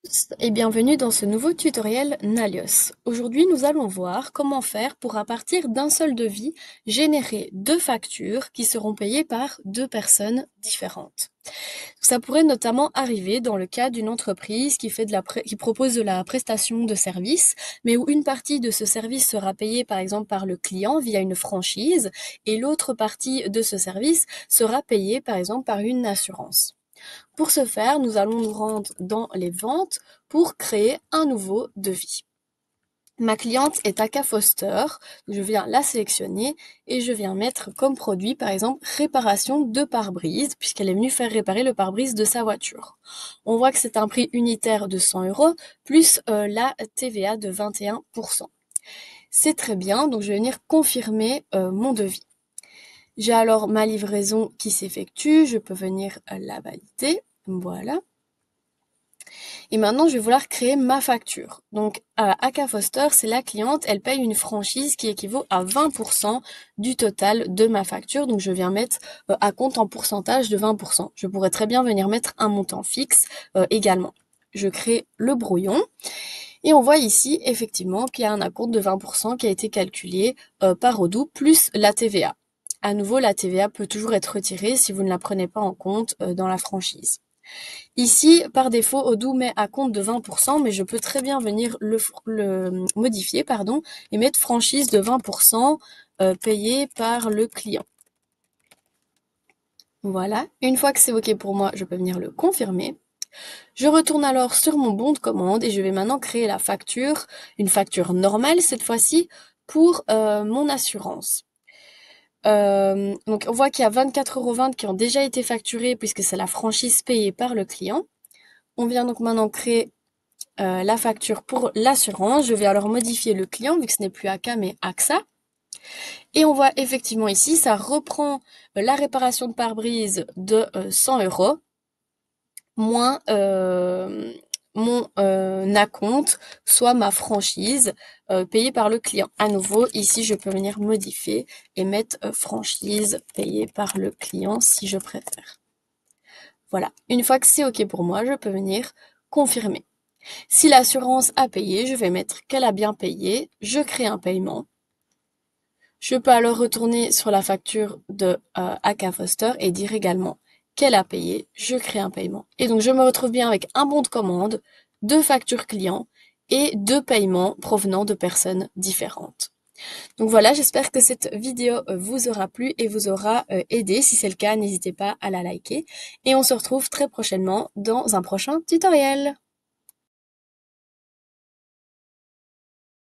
tous et bienvenue dans ce nouveau tutoriel Nalios. Aujourd'hui, nous allons voir comment faire pour, à partir d'un seul devis, générer deux factures qui seront payées par deux personnes différentes. Ça pourrait notamment arriver dans le cas d'une entreprise qui propose de la prestation de service, mais où une partie de ce service sera payée par exemple par le client via une franchise et l'autre partie de ce service sera payée par exemple par une assurance. Pour ce faire, nous allons nous rendre dans les ventes pour créer un nouveau devis. Ma cliente est Aka Foster, je viens la sélectionner et je viens mettre comme produit par exemple réparation de pare-brise puisqu'elle est venue faire réparer le pare-brise de sa voiture. On voit que c'est un prix unitaire de 100 € plus la TVA de 21%. C'est très bien, donc je vais venir confirmer mon devis. J'ai alors ma livraison qui s'effectue, je peux venir la valider, voilà. Et maintenant, je vais vouloir créer ma facture. Donc, Aka Foster, c'est la cliente, elle paye une franchise qui équivaut à 20% du total de ma facture. Donc, je viens mettre à compte en pourcentage de 20%. Je pourrais très bien venir mettre un montant fixe également. Je crée le brouillon. Et on voit ici, effectivement, qu'il y a un acompte de 20% qui a été calculé par Odoo, plus la TVA. À nouveau, la TVA peut toujours être retirée si vous ne la prenez pas en compte dans la franchise. Ici, par défaut, Odoo met à compte de 20%, mais je peux très bien venir le modifier, et mettre franchise de 20% payée par le client. Voilà. Une fois que c'est OK pour moi, je peux venir le confirmer. Je retourne alors sur mon bon de commande et je vais maintenant créer la facture, une facture normale cette fois-ci, pour mon assurance. Donc on voit qu'il y a 24,20 € qui ont déjà été facturés puisque c'est la franchise payée par le client. On vient donc maintenant créer la facture pour l'assurance. Je vais alors modifier le client vu que ce n'est plus Aka mais AXA. Et on voit effectivement ici, ça reprend la réparation de pare-brise de 100 € moins mon acompte, soit ma franchise payée par le client. À nouveau, ici, je peux venir modifier et mettre franchise payée par le client si je préfère. Voilà. Une fois que c'est OK pour moi, je peux venir confirmer. Si l'assurance a payé, je vais mettre qu'elle a bien payé. Je crée un paiement. Je peux alors retourner sur la facture de Aka Foster et dire également qu'elle a payé. Je crée un paiement. Et donc, je me retrouve bien avec un bon de commande, deux factures clients et deux paiements provenant de personnes différentes. Donc voilà, j'espère que cette vidéo vous aura plu et vous aura aidé. Si c'est le cas, n'hésitez pas à la liker. Et on se retrouve très prochainement dans un prochain tutoriel.